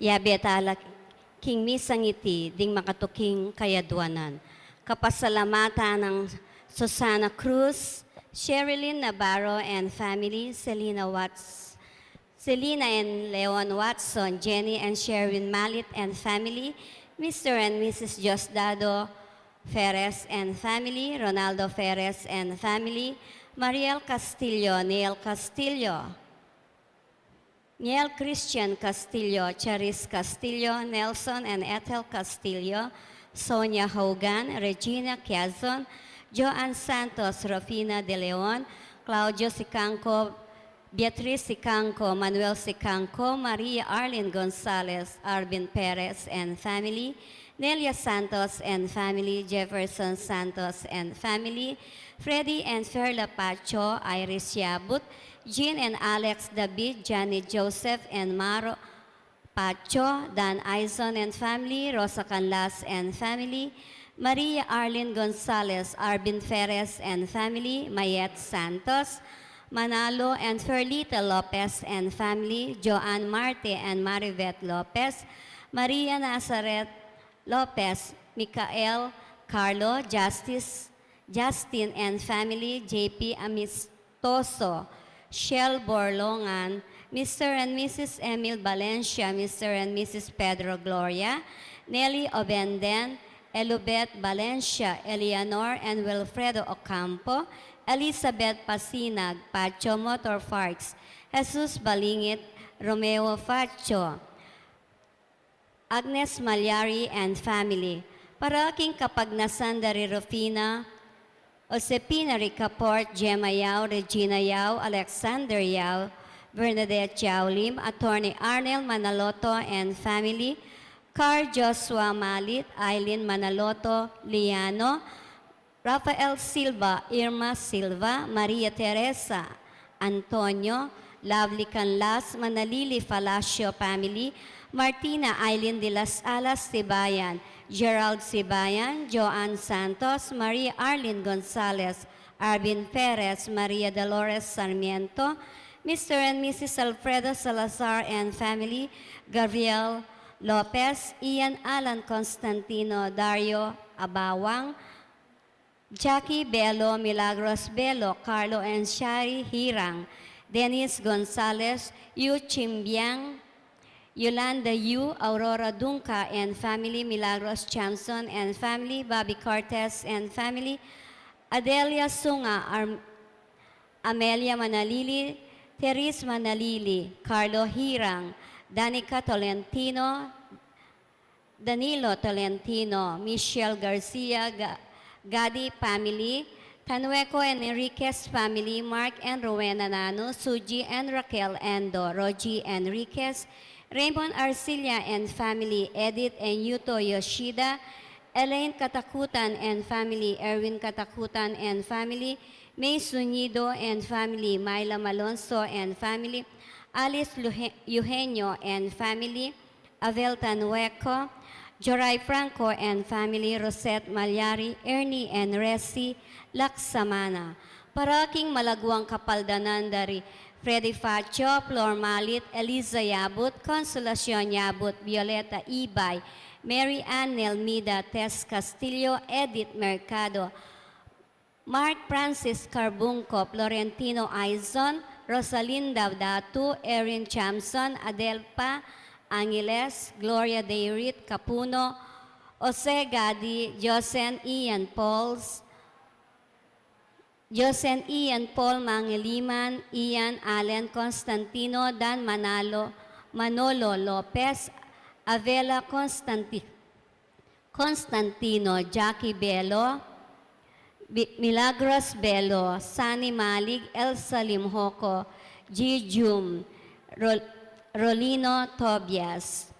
Yabetala king misangiti ding makatuking kayadwanan. Kapasalamatan ng Susana Cruz, Sherilyn Navarro and family, Selena and Leon Watson, Jenny and Sherwin Malit and family, Mr. and Mrs. Diosdado Ferres and family, Ronaldo Ferres and family, Mariel Castillo, Neil Castillo, Niel Christian Castillo, Charis Castillo, Nelson and Ethel Castillo, Sonia Hogan, Regina Quezon, Joanne Santos, Rofina De Leon, Claudio Sicanco, Beatriz Sicanco, Manuel Sicanco, Maria Arlene Gonzalez, Arvin Perez and family, Nelia Santos and family, Jefferson Santos and family, Freddy and Ferla Pacho, Iris Yabut, Jean and Alex David, Janet Joseph and Maro Pacho, Dan Aizon and family, Rosa Canlas and family, Maria Arlene Gonzalez, Arvin Ferez and family, Mayet Santos, Manalo and Ferlita Lopez and family, Joanne Marte and Marivet Lopez, Maria Nazaret Lopez, Micael Carlo, Justin and family, JP Amistoso, Shell Borlongan, Mr. and Mrs. Emil Valencia, Mr. and Mrs. Pedro Gloria, Nelly Obenden, Elubet Valencia, Eleanor and Wilfredo Ocampo, Elizabeth Pasinag, Pacho Motor Parks, Jesus Balingit, Romeo Facho, Agnes Malyari and family, Paraking Kapagnasan Dari Rufina, Josepina Ricaport, Gemma Yao, Regina Yao, Alexander Yao, Bernadette Yao Lim, Attorney Arnel Manaloto and family, Car Joshua Malit, Eileen Manaloto, Liano, Rafael Silva, Irma Silva, Maria Teresa, Antonio, Lovely Canlas, Manalili Falacio family, Martina Eileen de las Alas Sibayan, Gerald Sibayan, Joanne Santos, Maria Arlene Gonzalez, Arvin Perez, Maria Dolores Sarmiento, Mr. and Mrs. Alfredo Salazar and family, Gabriel Lopez, Ian Alan Constantino, Dario Abawang, Jackie Bello, Milagros Bello, Carlo and Shari Hirang, Dennis Gonzalez, Yu Chimbiang, Yolanda Yu, Aurora Dunca and family, Milagros Chamson and family, Bobby Cortez and family, Adelia Sunga, Amelia Manalili, Teres Manalili, Carlo Hirang, Danica Tolentino, Danilo Tolentino, Michelle Garcia, Gadi family, Tanueco and Enriquez family, Mark and Rowena Nano, Suji and Raquel Endo, Roji Enriquez, Raymond Arcilia and family, Edith and Yuto Yoshida, Elaine Katakutan and family, Erwin Katakutan and family, May Sunido and family, Myla Malonzo and family, Alice Eugenio and family, Avel Tanueco, Joray Franco and family, Rosette Malyari, Ernie and Resi Laksamana. Paraking malagwang kapaldanan dari Freddy Facho, Flor Malit, Eliza Yabut, Consolacion Yabut, Violeta Ibay, Mary Ann Nelmida, Tess Castillo, Edith Mercado, Mark Francis Carbunco, Florentino Aizon, Rosalinda Datu, Erin Chamson, Adelpa Angeles, Gloria Deirit Capuno, Jose Gadi, Josen Ian Pauls, Josen Ian Paul Mangiliman, Ian Allen Constantino, Dan Manolo Lopez, Avela Constantino, Jackie Bello, Milagros Bello, Sani Malig, Elsa Limhoco, G. Jum, Rolino Tobias.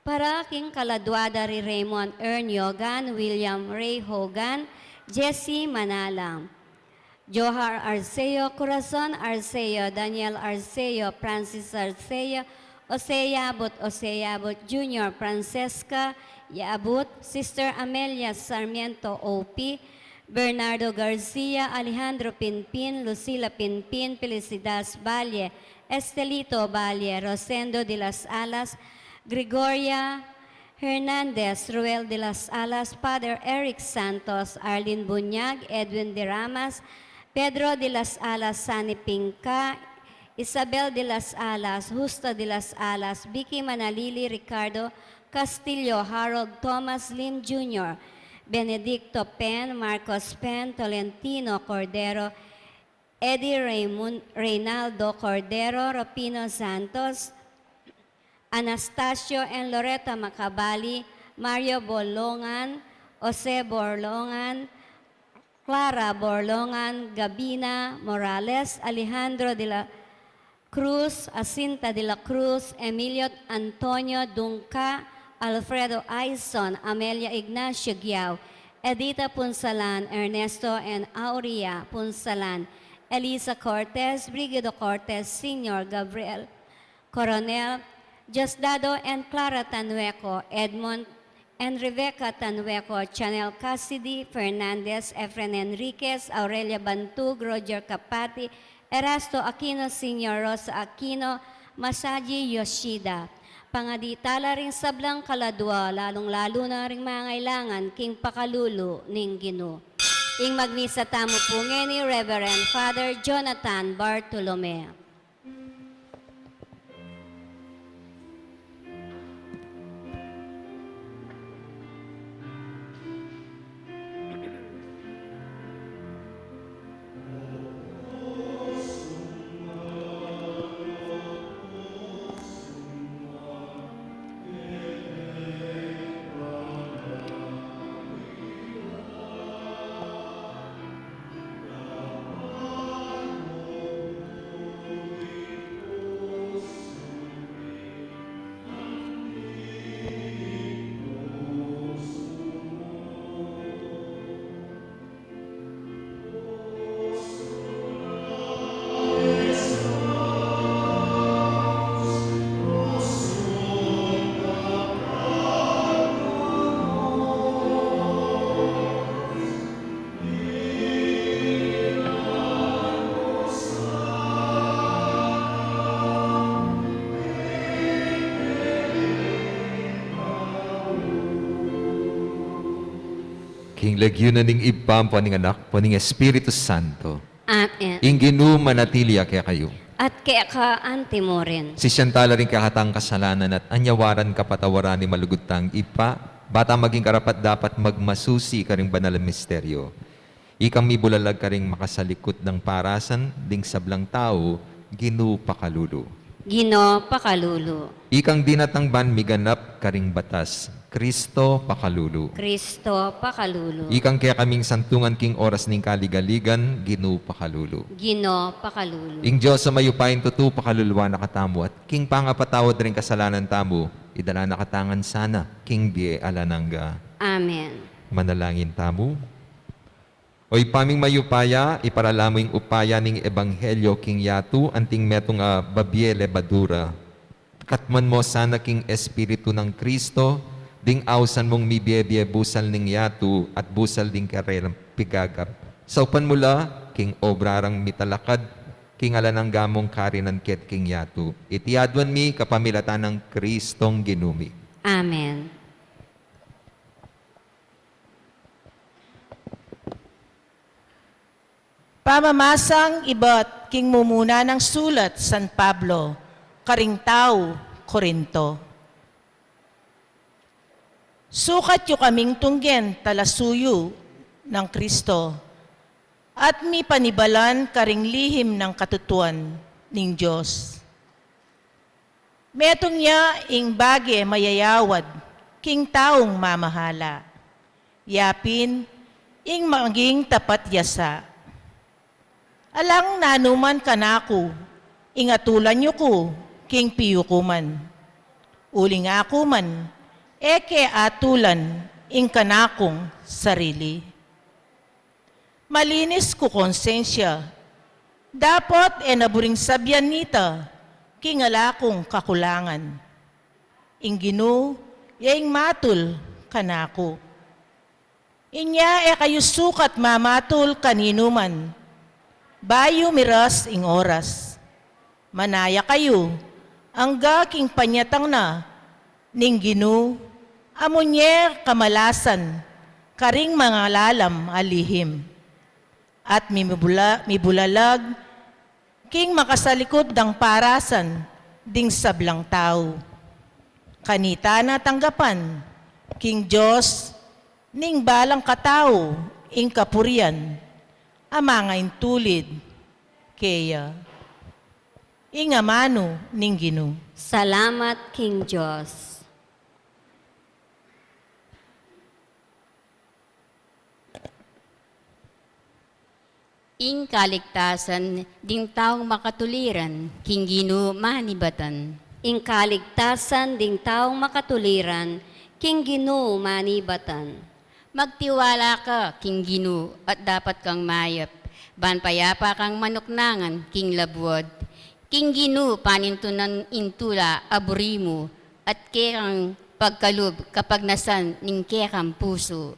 Paraking Kaladwada Ri Raymond Ernyogan, William Ray Hogan, Jesse Manalang, Johar Arceo, Corazon Arceo, Daniel Arceo, Francis Arceo, Oseyabot Jr., Francesca Yabut, Sister Amelia Sarmiento OP, Bernardo Garcia, Alejandro Pinpin, Lucila Pinpin, Felicidad Valle, Estelito Valle, Rosendo de las Alas, Gregoria Hernandez, Ruel de las Alas, Father Eric Santos, Arlene Bunyag, Edwin de Ramas, Pedro de las Alas, Sani Pinca, Isabel de las Alas, Justo de las Alas, Vicky Manalili, Ricardo Castillo, Harold Thomas Lim Jr., Benedicto Pen, Marcos Pen, Tolentino Cordero, Eddie Reynaldo Cordero, Rapino Santos, Anastasio and Loretta Macabali, Mario Bolongan, Jose Borlongan, Clara Borlongan, Gabina Morales, Alejandro de la Cruz, Acinta de la Cruz, Emilio Antonio Dunca, Alfredo Aison, Amelia Ignacio Giao, Edita Punsalan, Ernesto and Aurea Punsalan, Elisa Cortez, Brigido Cortez, Senior Gabriel Coronel, Diosdado and Clara Tanueco, Edmond and Rebecca Tanueco, Chanel Cassidy, Fernandez, Efren Enriquez, Aurelia Bantug, Roger Capati, Erasto Aquino Sr., Rosa Aquino, Masaji Yoshida. Pangaditala ring sablang kaladwa, lalong-lalo na ring mangailangan, king pakalulu ning Ginoo. Ing magmisa tamo po ni Reverend Father Jonathan Bartolome. King legion ning ibam paning anak paning Espiritu Santo. Amen. Ing Ginoo manatili kaya kayo. At kaya ka anti mo rin. Si Siyantala rin kahatang kasalanan at anyawaran kapatawaran ni malugutang ipa, bata maging karapat dapat magmasusi ka ring banal na misteryo. Ikang mibulalag ka ring makasalikot ng parasan, ding sablang tao, Ginoo pakalulu. Gino pakalulu. Ikang dinatangban miganap ka ring batas, Kristo pakalulu. Kristo pakalulu. Ikang kaya kaming santungan king oras ning kaligaligan, Ginoo pakalulu. Gino pakalulu. Ing Diyos sa mayupain tutu pakaluluwa nakatamo at king pangapatawad rin kasalanan tamo, idala nakatangan sana, king die alanangga. Amen. Manalangin tamo. Oy paming mayupaya, iparalamo yung upaya ning ebanghelyo king yatu, anting metong babye lebadura. Katman mo sana king espiritu ng Kristo, ding awsan mong mibiyebye busal ning yatu at busal ding karelang pigagap. Saupan mula, king obrarang mitalakad, king alanang gamong karinan ket king yatu. Itiadwan mi kapamilatan ng Kristong ginumi. Amen. Pamamasang iba't king mumuna ng sulat San Pablo, Karingtao, Korinto. Sukat yu kaming tunggen talasuyo ng Kristo, at mi panibalan karing lihim ng katutuan ning Diyos. Metong niya ing bage mayayawad, king taong mamahala. Yapin, ing maging tapat yasa. Alang nanuman kanako, ingatulan niyo ko, king piyukuman. Uling ako man, eke atulan, ing kanakong sarili. Malinis ko konsensya, dapat naburing sabyan nita, king alakong kakulangan. Ing Ginoo, yaing matul kanako. Inya kayo sukat mamatul kaninuman, bayo miras ing oras. Manaya kayo, ang gaking panyatang na, ning Ginu, amunyer kamalasan, karing mga lalam alihim. At mibulalag, king makasalikod ng parasan, ding sablang tao. Kanita na tanggapan, king Diyos, ning balang katao, ing kapurian, amangain tulid, kaya. Ingamano ning Ginu. Salamat, King Diyos. Ing kaligtasan, ding taong makatuliran, King Ginu manibatan. Ing kaligtasan ding taong makatuliran, King Ginu manibatan. Magtiwala ka, King Ginu, at dapat kang mayap. Banpayapa kang manuknangan, King Labwad. King Ginu, panintunan intula, aburimu, at kekang pagkalub kapag nasan ning kekang puso.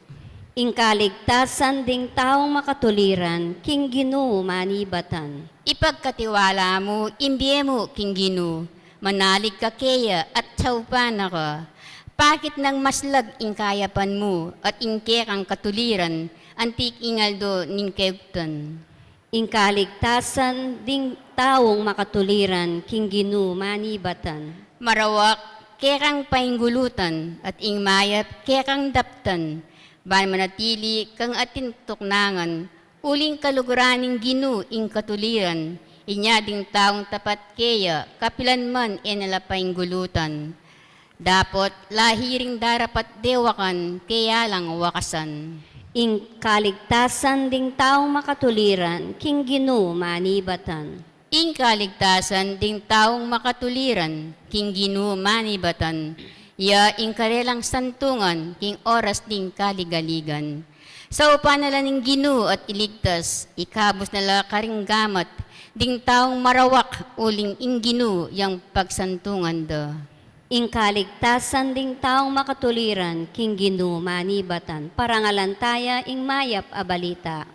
Ing kaligtasan ding taong makatuliran, King Ginu manibatan. Ipagkatiwala mo, imbye mo, King Ginu, manalig ka kaya at taupan ako. Bakit nang maslag ing kayapan mo at ing kekang katuliran, antik ingaldo ning kegtan. Ing kaligtasan ding taong makatuliran, King Ginu manibatan. Marawak, kekang painggulutan at ing mayap, kekang daptan. Ban manatili kang atin tuknangan, uling kaluguraning Ginu ing katuliran, inya ding taong tapat kaya, kapilan man enalapaing gulutan. Dapot lahiring darapat dewakan, kaya lang wakasan. Ing kaligtasan ding taong makatuliran, King Ginu manibatan. Ing kaligtasan ding taong makatuliran, King Ginu manibatan. Ya ing karelang santungan, king oras ding kaligaligan. Sa upanala ning Ginu at iligtas, ikabos nala karing gamat, ding taong marawak, uling ing Ginu, yang pagsantungan da. Ing kaligtasan ding taong makatuliran, King Ginu manibatan. Parangalantaya ing mayap a balita.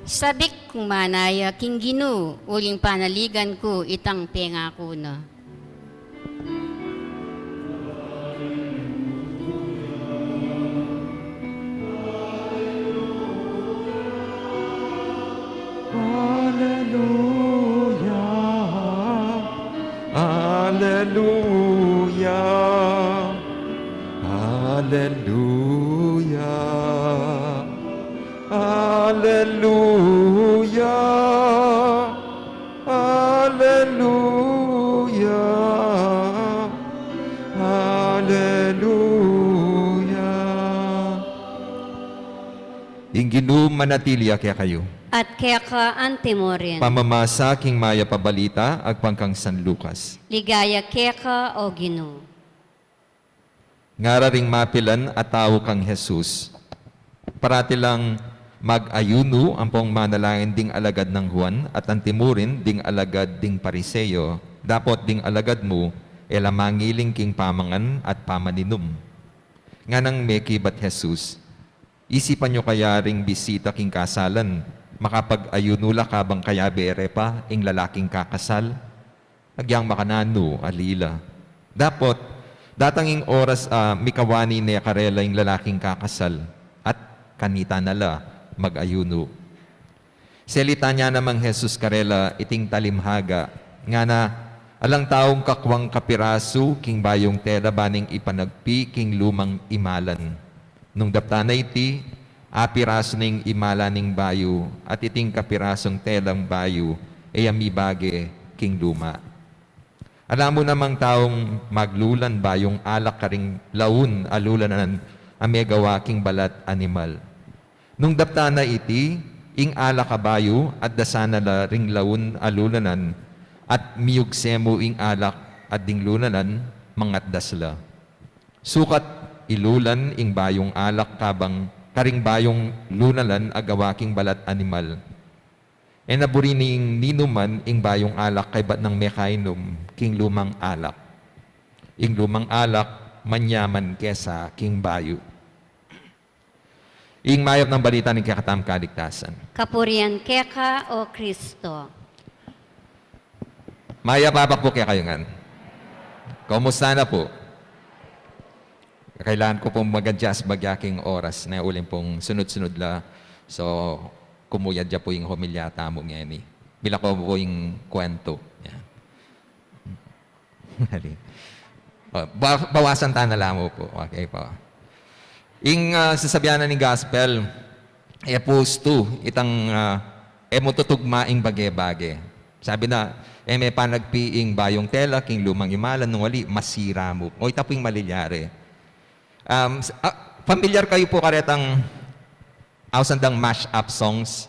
Sabik kung manaya, king Ginu, uling panaligan ko, itang tenga ko na. Hallelujah. Hallelujah. Hallelujah. Hallelujah. Hallelujah. Inginu manatilia kaya kayo. At kaya ka antimorin. Pamamasa king maya pabalita agpangkang San Lucas. Ligaya kaya ka o Ginu. Ngararing mapilan at tao kang Jesus. Parati lang mag-ayuno ang pong manalangin ding alagad ng Juan at antimurin ding alagad ding Pariseo. Dapot ding alagad mo, elamangiling king pamangan at pamaninum. Nga nang meki bat Jesus, isipan nyo kaya ring bisita king kasalan, makapag-ayunula ka bang kaya bere pa ing lalaking kakasal? Agyang makanano, alila. Dapot, datanging oras mikawani na karela ing lalaking kakasal at kanita nala mag-ayuno. Selita niya namang Jesus karela iting talimhaga, nga na alang taong kakwang kapiraso king bayong tela baning ipanagpi king lumang imalan. Nung daptana iti, apiraso ning imala ning bayo at iting kapirasong telang bayo ay amibage king luma. Alam mo namang taong maglulan bayong alak karing laun alulanan amegawa king balat animal. Nung daptana iti, ing alak kabayo at dasana la ring laun alulanan at miyugsemo ing alak at ding lunanan mangat dasla. Sukat ilulan ing bayong alak kabang karing bayong lunalan agawaking balat animal. E naburining ninuman ing bayong alak kay bat ng mekainom king lumang alak. Ing lumang alak manyaman kesa king bayo. Ing mayap ng balita ng kakatam kaligtasan. Kapurian keka o Kristo. Maya babak po kaya kayo ngan. Kumusta na po? Kailangan ko pong mag-adjust bagyaking oras na uling pong sunod-sunod la. So, kumuyad dya po yung homilyata mo ngayon. Bila ko po yung kwento. Yan. Bawasan ta na lang mo po. Okay po. Ing sasabihan na ni Gospel, post 2, itang tutugma ing bage-bage. Sabi na, may panagpiing bayong tela, king lumang imalan, nung wali, masira mo. O ita po yung malilyari. Familiar kayo po karetang ausandang mash-up songs.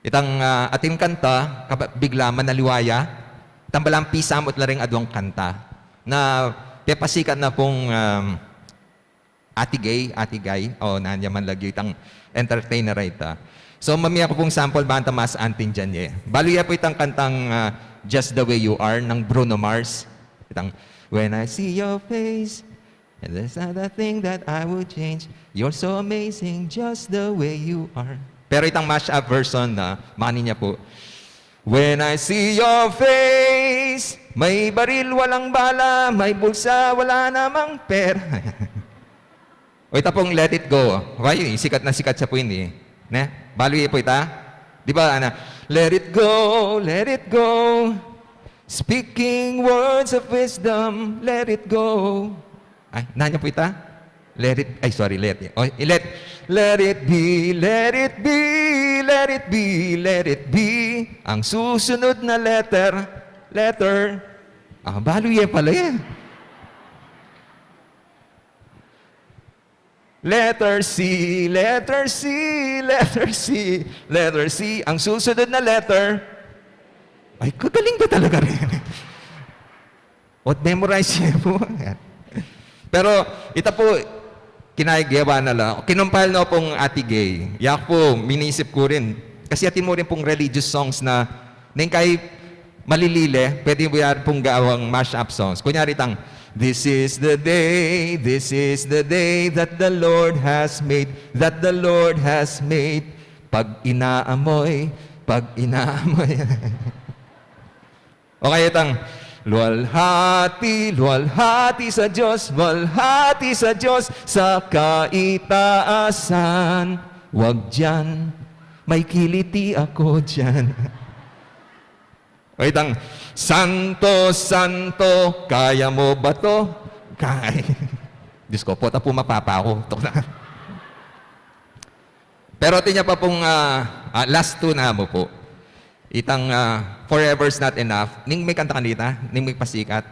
Itang ating kanta, bigla manaliwaya, tambalang pisamot na rin adwang kanta, na pepasikat na pong Ati Gay, o nanya man lagi itang entertainer ita. So mamiya ko pong sample banta mas antin dyan eh. Baluya po itang kantang Just the Way You Are ng Bruno Mars. Itang When I see your face, and there's not a thing that I would change. You're so amazing, just the way you are. Pero itang mash-up version na, mani niya po, When I see your face, may baril walang bala, may bulsa wala namang pera. O ita pong Let It Go. Okay, sikat na sikat siya po hindi. Ne? Baluy po ita. Di ba, ana? Let it go, let it go. Speaking words of wisdom, let it go. Ay, nanya po ita? Let it, let it. Oh, let it be, let it be, let it be, let it be. Ang susunod na letter. Baluy pala yan. Letter C, letter C, letter C, letter C. Ang susunod na letter, ay, kagaling ka talaga rin. What memorize niya po? Pero, ito po, kinaigawa na lang. Kinumpile na pong Ati Gay. Yak po, minisip ko rin. Kasi atin mo rin pong religious songs na kay malilile, pwede mo yan pong gawang mash-up songs. Kunyari tang, This is the day that the Lord has made, that the Lord has made. Pag inaamoy. Okay, itang, luwalhati sa Diyos, sa kaitaasan. Wag dyan, may kiliti ako dyan. O itang, Santo, kaya mo ba to? Kaya. Diyos ko, po mapapa ako. Pero tinya pa pong last two na mo po. Itang Forever's Not Enough. Ning may kanta kanita, ning may pasikat.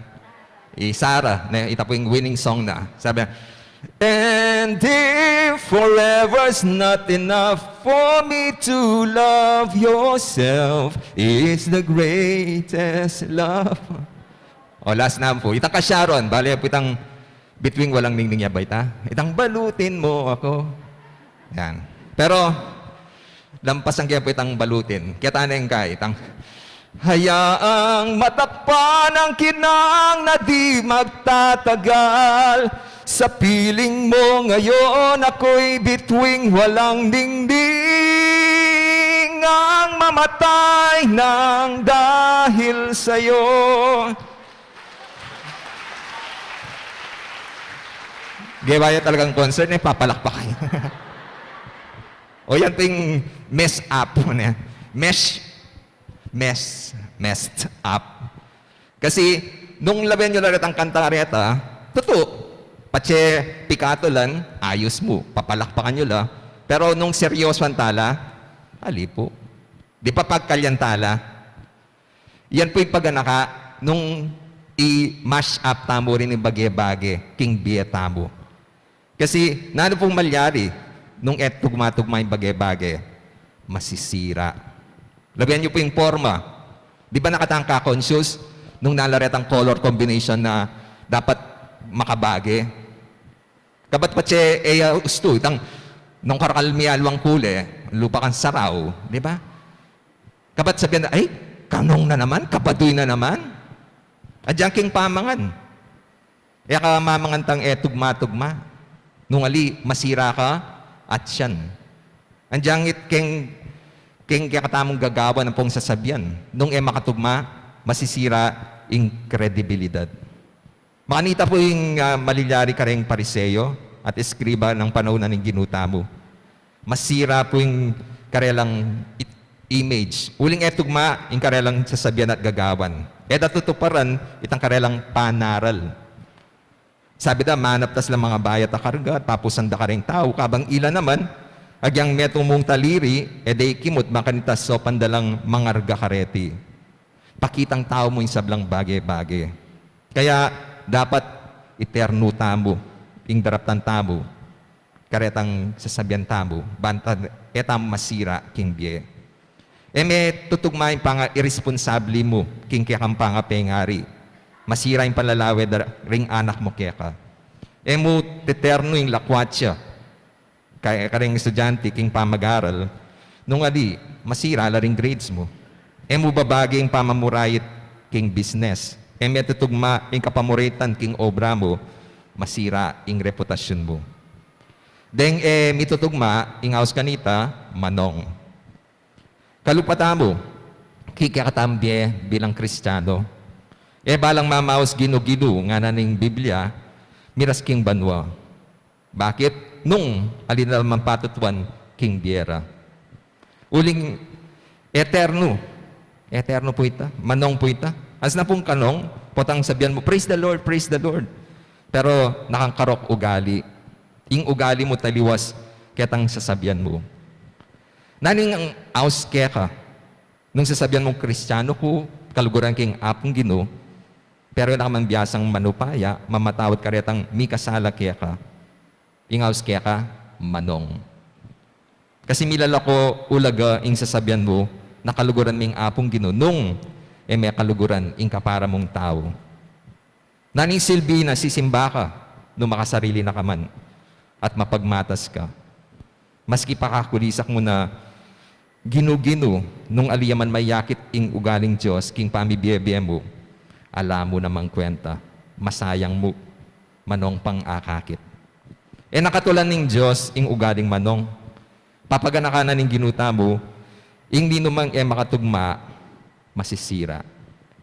Sarah, ita po yung winning song na. Sabi, and if forever's not enough for me to love yourself, it's the greatest love. O, last na po. Itang ka Sharon, bali po itang between walang ningning yabay ta. Itang balutin mo ako. Yan. Pero, lampas ang kaya po itang balutin. Kaya taneng ka, itang hayaang matakpan ang kinang na di magtatagal. Sa piling mo ngayon ako'y bituing walang dingding ang mamatay ng dahil sa'yo. Gaya talagang concert, papalakpak kayo. O yan po yung mess up. Messed up. Kasi, nung laben nyo lahat ang kanta reta, totoo. Patse, pikato lang, ayos mo, papalakpakan nyo la. Pero nung seryoso ang tala, ali po. Di pa pagkalyantala. Yan po yung paganaka, nung i-mash up tamo rin yung bage-bage, king biya tamo. Kasi, nano pong malyari, nung tugma-tugma yung bage-bage, masisira. Labihan nyo po yung forma. Di ba nakatangka conscious, nung nalaret ang color combination na dapat makabage? Kabat pa siya usto, itang Nung karakalmialwang kule, lupa kang saraw, di ba? Kapat sabihan na, ay, kanong na naman, kapadoy na naman. Adyan king pamangan. E ka mamangan tang tugma-tugma. Nung ali, masira ka, at siyan. Andiyan it king katamong gagawa ng pong sasabihan. Nung makatugma, masisira yung kredibilidad. Makanita po yung malilyari ka rin pariseyo at eskriba ng panahon ng ginuta mo. Masira po yung karelang image. Uling etugma, yung karelang sasabihan at gagawan. Datutuparan, itang karelang panaral. Sabi da, manap tas lang mga bayat a karga, tapos anda ka rin tao. Kabang ila naman, agyang metong mong taliri, day kimot, makanitas so pandalang mangarga kareti. Pakitang tao mo yung sablang bagay-bagay. Kaya, dapat eterno tamo, ing daraptan tamo, karetang sasabihan tamo, bantad etam masira king biye. May tutugmain pa nga irresponsable mo, king kekang pa nga pengari. Masira yung palalawe ring anak mo keka. Mo teterno yung lakwatsa, kaya karing estudyante, king pamag-aral, nung adi, masira la ring grades mo. Mo babagay yung pamamurayit king business. May tutugma yung kapamuritan king obra mo, masira yung reputasyon mo. Deng may tutugma, yung house kanita, manong. Kalupata mo, kikakatambye bilang Kristiyano. Balang mamaos ginugidu nga naning Biblia, miras king banwa. Bakit? Nung alin naman patutuan king biera. Uling eterno. Eterno po ita. Manong po ita. As na pong kanong, potang sabihan mo, praise the Lord, praise the Lord. Pero nakangkarok ugali. Ing ugali mo taliwas ketang sasabihan mo. Naning ang aus keka, nung sasabihan mong Kristiyano ko, kaluguran king apong Ginoo, pero naman biyasang manupaya, mamatawad karetang mi kasala keka. Ing aus keka, manong. Kasi milala ko ulaga ing sasabihan mo, nakaluguran ming apong Ginoo, nung may kaluguran ing kapara mong tao. Naning silbi na sisimba ka, nung makasarili na ka man, at mapagmatas ka. Maski pakakulisak mo na ginu-ginu, nung aliyaman may yakit ing ugaling Diyos, king pamibiyebye mo, alam mo namang kwenta, masayang mo, manong pang akakit. Nakatulan ng Diyos, ing ugaling manong, papaganakanan ng ginuta mo, ing di numang makatugma, masisira.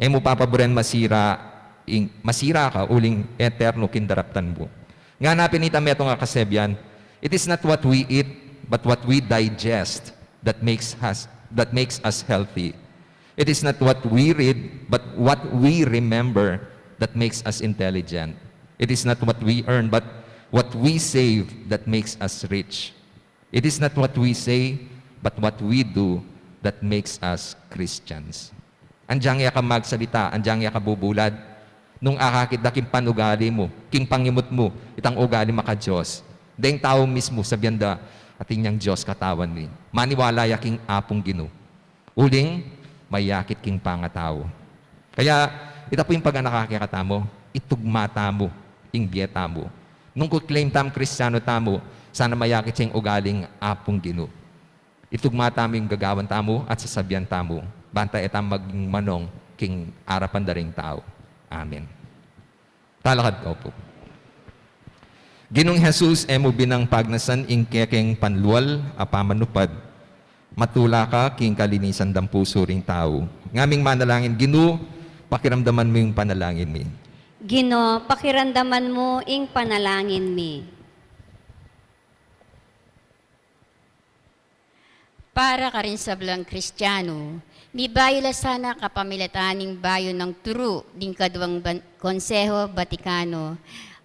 Mo papaboren masira ka, uling eterno kindaraptan mo. Nga napinita metong nga kasebyan, it is not what we eat, but what we digest that makes us healthy. It is not what we read, but what we remember that makes us intelligent. It is not what we earn, but what we save that makes us rich. It is not what we say, but what we do that makes us Christians. Andiyan ka magsalita, andiyan ka bubulad, nung akakit na king panugali mo, king pangimot mo, itang ugali maka Diyos. Dahil tao mismo, sabihan da, ating niyang Diyos katawan ni. Maniwala ya king apong Ginoo. Uling, mayakit king pangatao. Kaya, ito po yung pag-anakakita mo, itugmata mo, ing bieta mo. Nung claim tam Kristiyano tamo, sana mayakit siyang ugaling apong Ginoo. Itugmata mo yung gagawan tamo at sasabihan tamo. Banta etam maging manong king arapan daring tao. Amen. Talakad ko po. Ginong Jesus, emo binang pagnasan ing kekeng panlual, apamanupad. Matula ka, king kalinisan dang puso ring tao. Ngaming manalangin, Ginoo, pakiramdaman mo yung panalangin mi. Ginoo, pakiramdaman mo ing panalangin mi. Para ka rin sa blang Kristiyano, mi bayo la sana kapamilataning bayo ng turu ding kadwang Konseho Vatikano,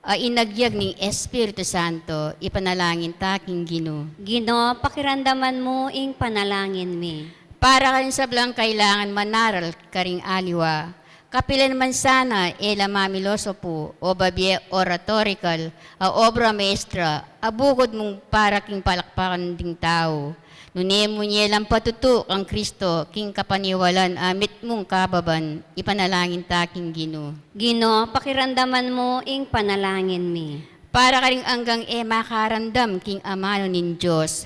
inagyag ng Espiritu Santo, ipanalangin taking Ginoo. Ginoo, pakiramdaman mo ing panalangin mi. Para ka rin sa blang kailangan manaral karing aliwa, kapilan man sana ela mamiloso po o babye oratorical, obra maestra, abugod mong para king palakpakan ding tao. Nunemo niya lang patuto ang Kristo, king kapaniwalan, amit mong kababan, ipanalangin taking Ginoo. Ginoo, pakiramdaman mo ing panalangin mi. para ka rin hanggang makarandam king amano nin Diyos.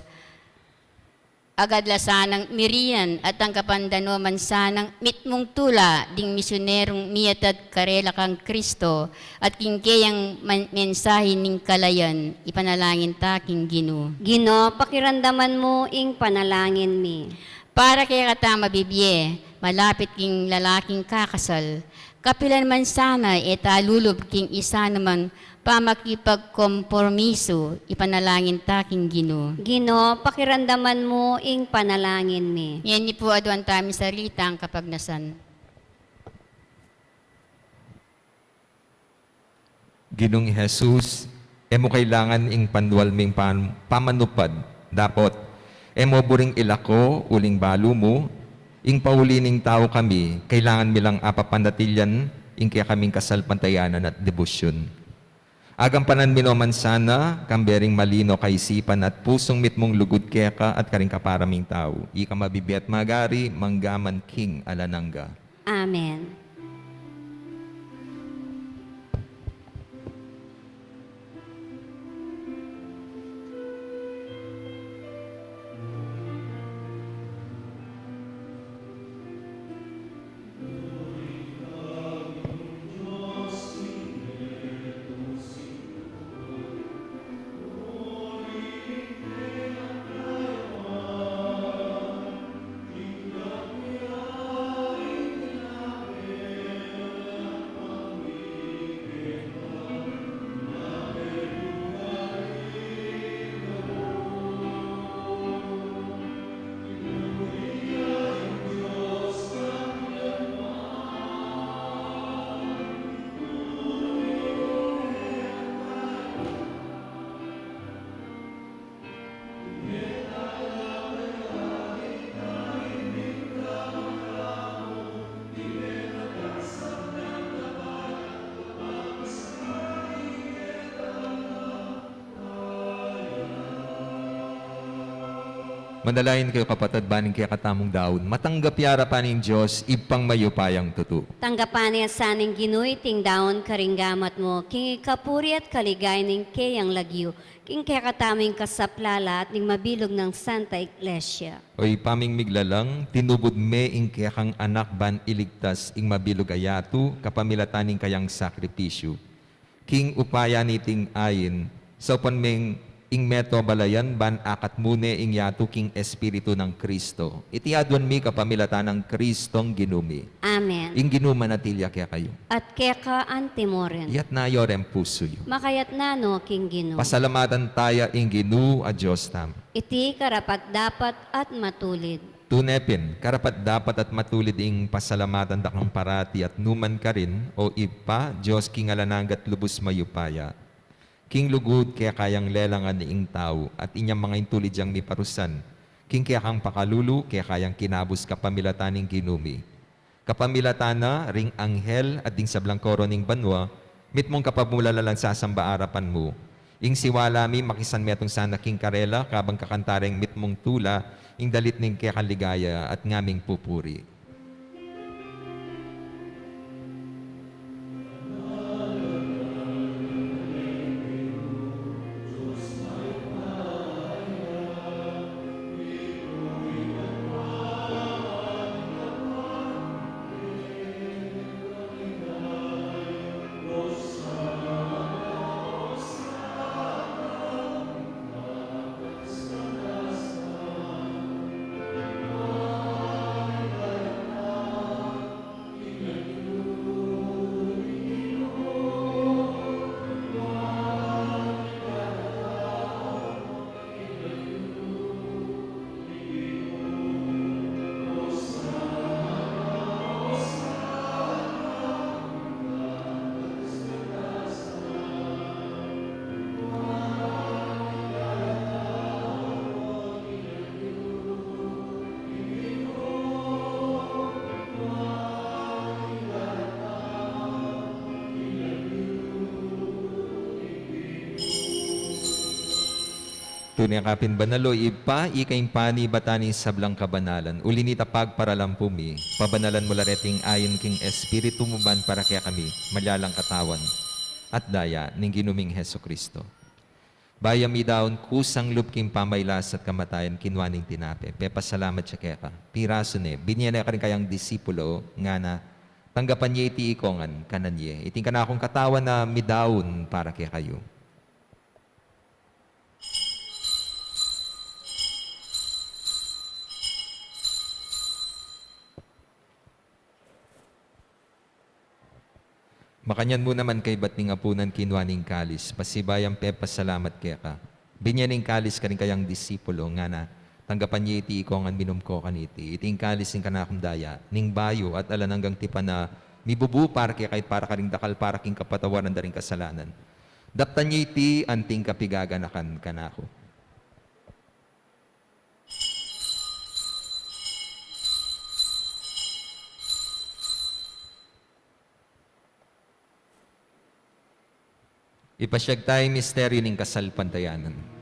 Agad la sanang mirian at ang kapandano man sanang mitmong tula ding misyonerong miyatad karela kang Kristo at king kayang mensahe ning kalayan ipanalangin ta king Ginoo. Ginoo, pakiramdaman mo ing panalangin mi. Para kaya kata mabibye, malapit king lalaking kakasal, kapilan man sana talulob king isa naman pamakipagkompormiso, ipanalangin ta king Ginoo. Ginoo, pakiramdaman mo ing panalangin mi. Yan ni po aduan tami sarita ang kapagnasan. Ginong Jesus, emo kailangan ing pandualming pamanupad. Dapat, emo buring ilako, uling balo mo, ing paulining tao kami, kailangan milang apapandatilyan, ing kaya kaming kasalpantayanan at debosyon. Agampanan minoman sana, kambering malino kaisipan at pusong mitmong lugod keka at karing kaparaming tao. Ika mabibiyat magari, manggaman king alanangga. Amen. Manalayin kayo kapatid baning kaya katamong daon. Matanggap yara pa ning Diyos, ipang mayupayang tutu. Tanggapan niya saning Ginoy ting daon karinggamat mo, king ikapuri at kaligay ning kayang lagyo, king kaya kataming kasaplala at ning mabilog ng Santa Iglesia. Oy paming miglalang, tinubod me ing kaya kang anak ban iligtas ing mabilog ayatu, kapamilataning kayang sakripisyo. King upaya niting ayin, sa panming ing meto balayan ban akat mune ing yatu king espiritu ng Kristo. Itiadwan mi kapamilatan ng Kristong ginumi. Amen. Ing ginuma natilya kaya kayo. At keka antimoren. Iyat na yorem puso yo. Makayat na no, king Ginoo. Pasalamatan taya ing ginu a Diyos tam. Iti karapat dapat at matulid. Tunepin, karapat dapat at matulid ing pasalamatan dakang parati at numan ka rin, o ipa, Diyos king alananggat lubos mayupaya. King lugod kaya kayang lelangan ni ing tao at inyang mga intulid yang miparusan. King kaya kang pakalulu kaya kayang kinabos kapamilataning ginumi. Kapamilatana ring anghel at ding sablang koro ning banwa, mitmong kapamulalalang sasamba arapan mo. Ing siwalami makisan metong sana king karela kabang kakantareng mitmong tula, ing dalit ning kaya kaligaya at ngaming pupuri. Tunay kapin banalo, ipa, ikaing pani batani sablang kabanalan. Ulinita pagparalampumi, pabanalan mo lareting ayon king espiritu mo ban para kaya kami, malyalang katawan. at daya ning ginuming Heso Kristo. Bayami daon kusang lupking pamaylas at kamatayan kinwaning tinape. Pepasalamat siya kaya ka. Piraso ne, binyana ka rin kayang disipulo nga na tanggapan niya iti ikongan kanan niya. Iting ka na akong katawan na midaon para kaya kayo. Makanyan mo naman kay bating apunan kinwaning kalis, pasibayang pepas salamat kaya ka. Binyaning kalis ka rin kayang disipulo nga na, tanggapan niya iti ikongan minum ko kaniti, iting kalis ning kanakong daya, ning bayo at alananggang tipan na mibubu para kaya kahit para ka ring dakal para king kapatawaran da ring kasalanan. Daptan niya iti anting kapigaganakan kanako. Ipasyag tayo misteryo ng kasalpantayanan.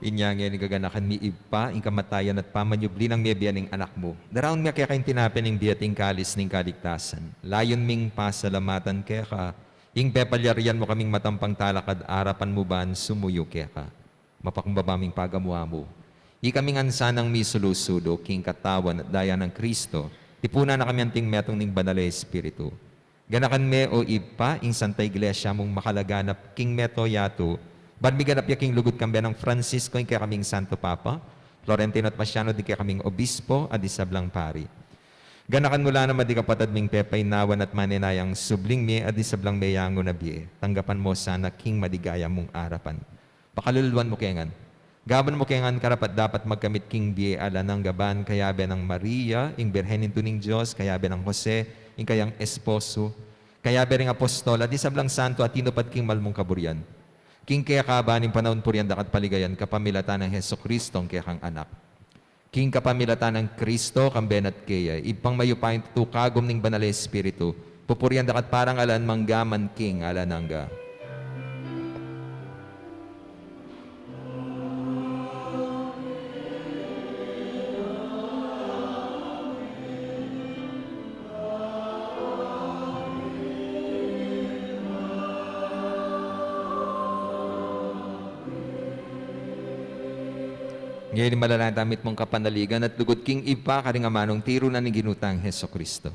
Inyangin ni gaganakan mi ipa, ing kamatayan at pamanyubli ng mebiya ng anak mo. Daraon nga kaya kain tinapin ng biyating kalis ng kaligtasan. Layon ming pasalamatan kaya ka, ing pepalyarian mo kaming matampang talakad, arapan mo ban sumuyo kaya ka. Mapakumbabaming pagamuha mo. Ikaming ansanang mi sulusudo, king katawan at daya ng Kristo, tipuna na kami anting metong ning banal na Espiritu. Ganakan me o ipa, ing Santa Iglesia mong makalaganap, king meto yato, Barmiganap yaking lugut kambi ng Francisco, kaya kaming Santo Papa, Florentino at Pasiano, di kaya kaming Obispo, at isablang pari. Ganakan mula na madi kapatad ming pepay nawan at maninayang subling mi at isablang meyango na biye. Tanggapan mo sana king madigaya mong arapan. Pakaluluan mo kengan. Gaban mo kengan karapat dapat magkamit king biye ala ng gaban kayabe ng Maria, ing Birhenin tuning Diyos, kayabe ng Jose, ing kayang esposo, kayabe ring apostol, at isablang santo at tinupad king malmong kaburyan. King kaya kabaning panahon puriyan dakat paligayan kapamilatan ng Heso Kristo kaya kang anak. King kapamilatan ng Kristo kamben at kaya ipang mayupain tukagom ning banal na Espiritu pupuriyan dakat parang alan manggaman king alanangga. Ngayon malalantamit mong kapanaligan at lugod king ipa karing amanong tiro na ni ginutang Heso Kristo.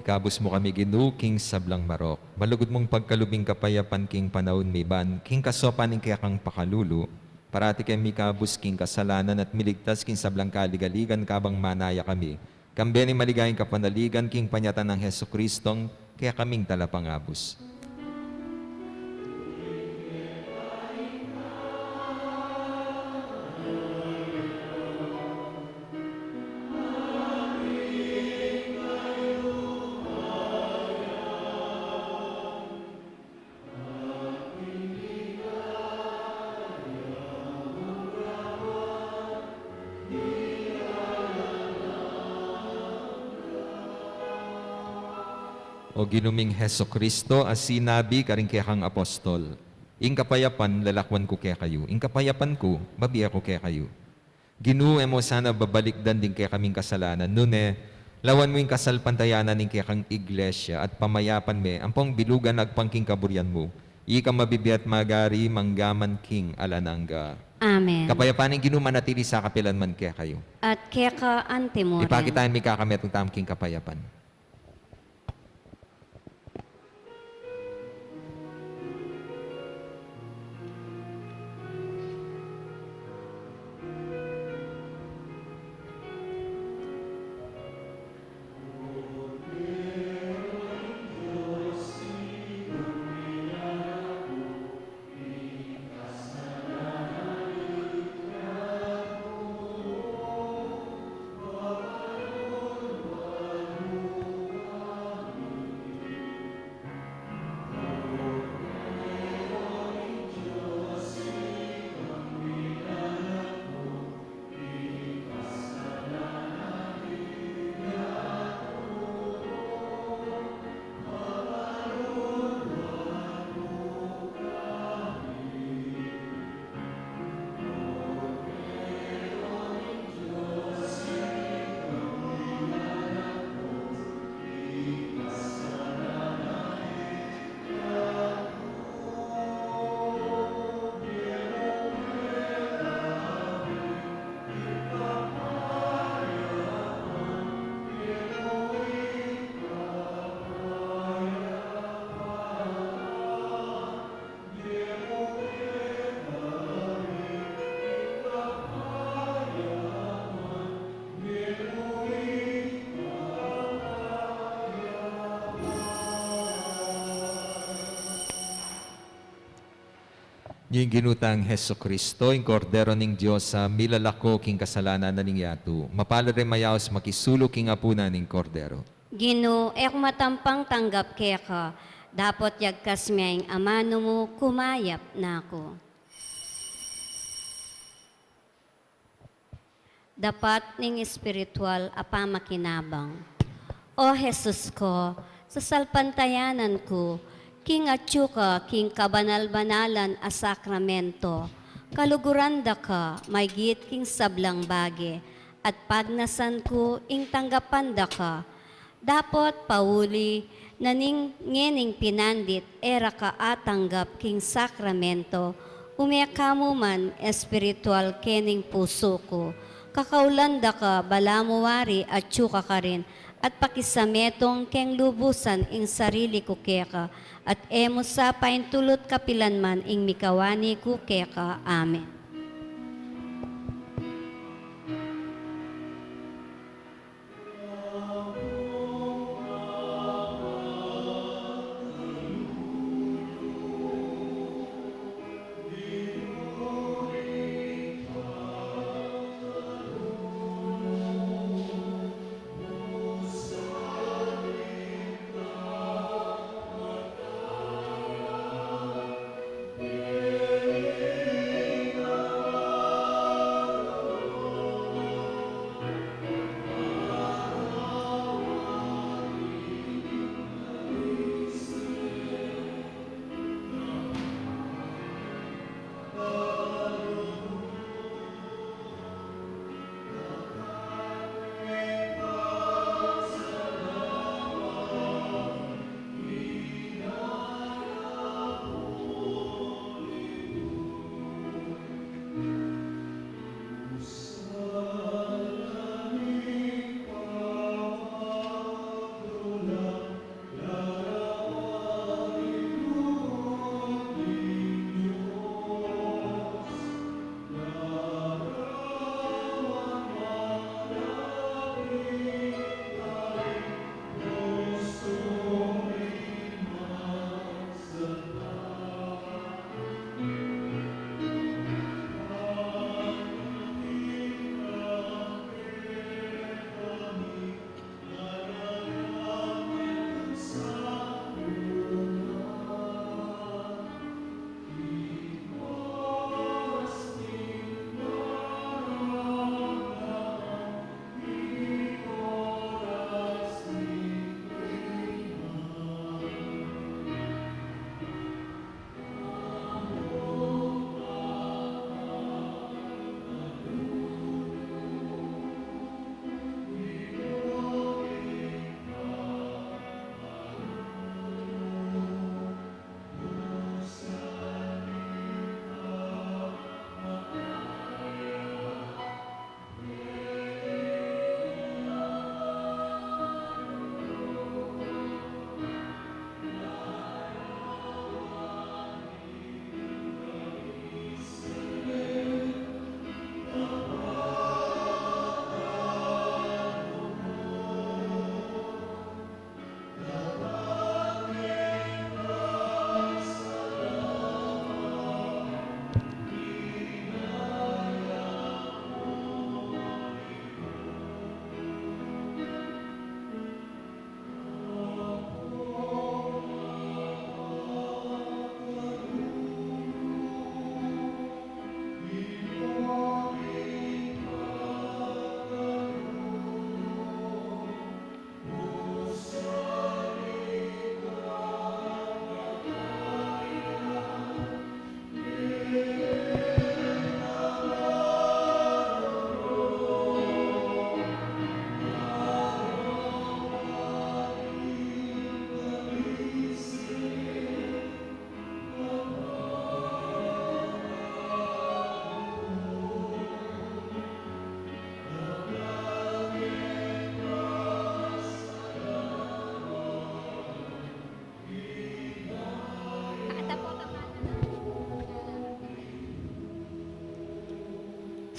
Kabus mo kami Ginoo, king sablang marok. Malugod mong pagkalubing kapayapan king panahon miban, king kasopan ing kaya kang pakalulu. Parati kay mikabus king kasalanan at miligtas king sablang kaligaligan kabang manaya kami. Kambe ni maligayang kapanaligan king panyatan ng Heso Kristong, kaya kaming talapangabus. O ginuming Heso Kristo, as sinabi karing kaya kang apostol, ing kapayapan lalakwan ko kaya kayo, ing kapayapan ko, babiya ko kaya kayo. Ginoo mo sana babalikdan din kaya kaming kasalanan, nune, lawan mo yung kasalpantayanan ng kaya kang iglesia at pamayapan me, ampong bilugan agpangking kaburyan mo, ika mabibiyat magari manggaman king alanangga. Amen. Kapayapan ng Ginoo manatili sa kapilan man kaya kayo. At kaya ka antimoren. Ipakitaan mi kakamit ng tamking kapayapan. Yung ginutang Heso Kristo, yung kordero ning Diyos sa milalako king kasalanan na ning yatu. Mapalad rin mayaos makisulo king apuna ning kordero. Ginoo, ek matampang tanggap kaya ka. Dapat yagkas miyang amano mo, kumayap na ako. Dapat ning espiritual apamakinabang. O Jesus ko, sa salpantayanan ko, king atsuka, king kabanal-banalan a sakramento, kaluguranda ka, may git king sablang bage, at pagnasan ko, ing tanggapanda ka. Dapat pauli, naning ngening pinandit, era ka atanggap king sakramento, umiyakamu man espiritual kening puso ko. Kakaulanda ka, balamuwari at tsuka ka rin, at pakisametong keng lubusan ing sarili ko keka, at emo sa paintulot kapilanman ing mikawani ko keka. Amen.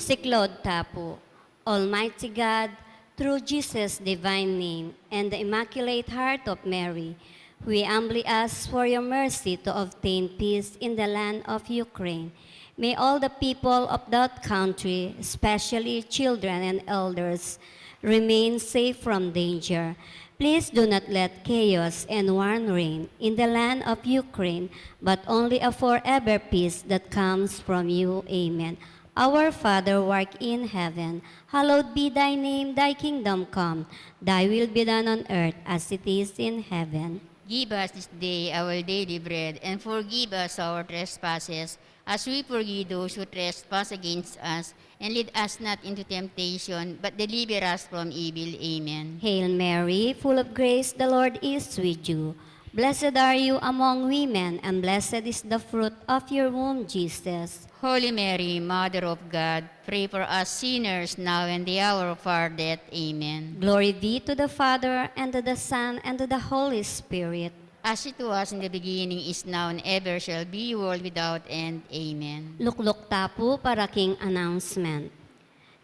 Siklod tapo. Almighty God, through Jesus' divine name and the Immaculate Heart of Mary, we humbly ask for your mercy to obtain peace in the land of Ukraine. May all the people of that country, especially children and elders, remain safe from danger. Please do not let chaos and war reign in the land of Ukraine, but only a forever peace that comes from you. Amen. Our Father, who art in heaven, hallowed be thy name, thy kingdom come. Thy will be done on earth as it is in heaven. Give us this day our daily bread, and forgive us our trespasses, as we forgive those who trespass against us. And lead us not into temptation, but deliver us from evil. Amen. Hail Mary, full of grace, the Lord is with you. Blessed are you among women, and blessed is the fruit of your womb, Jesus. Holy Mary, Mother of God, pray for us sinners now and the hour of our death. Amen. Glory be to the Father, and to the Son, and to the Holy Spirit. As it was in the beginning, is now, and ever shall be, world without end. Amen. Luklok tapo para king announcement.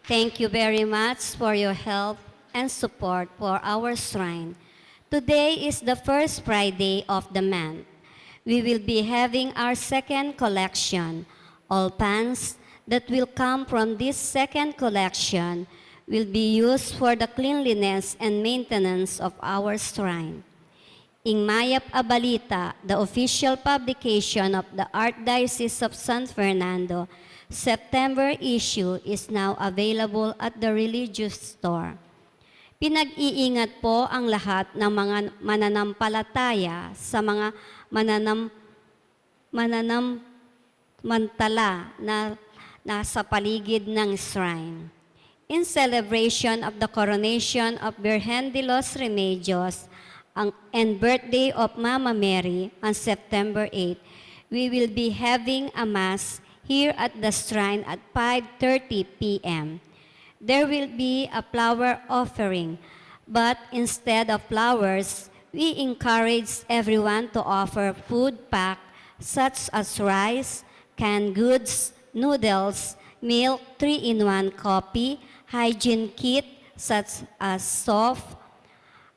Thank you very much for your help and support for our shrine. Today is the first Friday of the month. We will be having our second collection. All funds that will come from this second collection will be used for the cleanliness and maintenance of our shrine. In Mayap Abalita, the official publication of the Archdiocese of San Fernando, September issue is now available at the religious store. Pinag-iingat po ang lahat ng mga mananampalataya sa mga mananamantala na nasa paligid ng shrine. In celebration of the coronation of Virgen de los Remedios and birthday of Mama Mary on September 8, we will be having a Mass here at the shrine at 5:30 p.m. There will be a flower offering, but instead of flowers, we encourage everyone to offer food pack such as rice, canned goods, noodles, milk, 3-in-1 coffee, hygiene kit such as soap,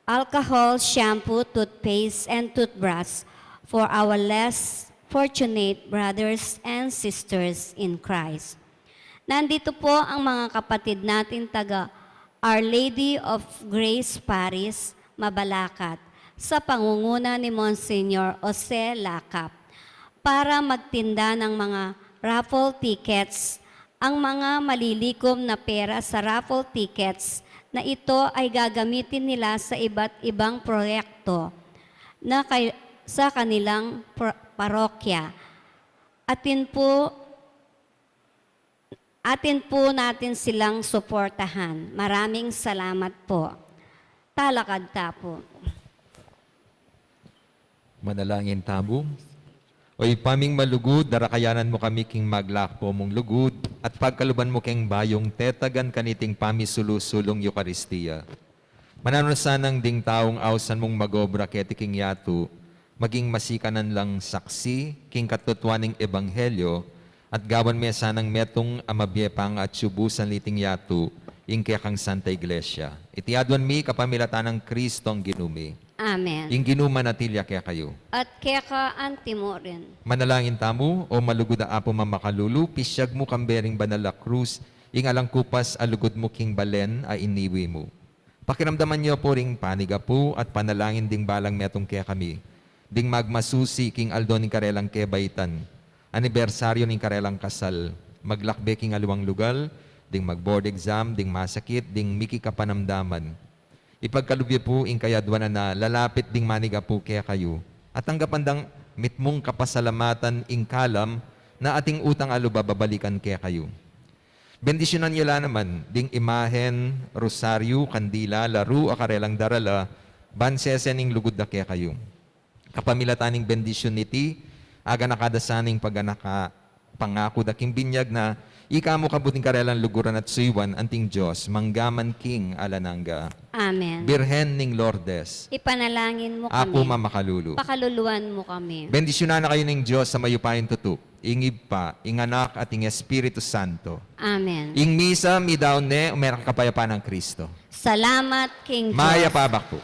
alcohol, shampoo, toothpaste, and toothbrush for our less fortunate brothers and sisters in Christ. Nandito po ang mga kapatid natin taga Our Lady of Grace Paris, Mabalacat, sa pangunguna ni Monsignor Jose Lacap, para magtinda ng mga raffle tickets. Ang mga malilikom na pera sa raffle tickets na ito ay gagamitin nila sa iba't ibang proyekto na sa kanilang parokya. Atin po natin silang suportahan. Maraming salamat po. Talakad tapo. Manalangin tamo. Oy paming malugod, darakayanan mo kami king maglakpo mong lugod, at pagkaluban mo keng bayong tetagan kaniting pamisulusulong Eucharistia. Mananusanang ding taong awsan mong magobra keti king yatu, maging masikanan lang saksi, king katutuaning ebanghelyo, at gawan me sanang metong amabyepang at subusan liting yatu, ing kang Santa Iglesia. Itiadwan mi kapamilatan ng Kristong ginumi. Amen. Ing ginuma natilya kaya kayo. At kaya ka antimo rin. Manalangin tamo, o malugod a apo mamakalulu, pisyag mo kambering banala krus, ing alang kupas alugod mo king balen a iniwi mo. Pakiramdaman niyo po ring paniga po at panalangin ding balang metong kaya kami. Ding magmasusi king aldo ning karelang kebaitan. Anibersaryo ning karelang kasal. Maglakbe king aluwang lugal, ding mag-board exam, ding masakit, ding miki kapanamdaman. Ipagkalubye po ing kayadwanan na lalapit ding maniga po kaya kayo. At ang kapandang mitmong kapasalamatan ing kalam na ating utang aluba babalikan kaya kayo. Bendisyonan niyo la naman ding imahen, rosaryo, kandila, laro, akarelang darala, bansesen ing lugod na kaya kayo. Kapamilataning bendisyon niti, aga nakadasaning paganaka pangako daking binyag na Ika mo kabuting karelan luguran at suywan anting Diyos, manggaman king alananga. Amen. Birhen ning Lourdes, Ipanalangin mo Apo kami. mamakalulu. Pakaluluan mo kami. Bendisyonan na kayo ng Diyos sa mayupayin tutuk, ingib pa, inganak at ing Espiritu Santo. Amen. Ing misa, midaw ne, umerang kapayapaan ng Kristo. Salamat, King Diyos. Maya pabak po.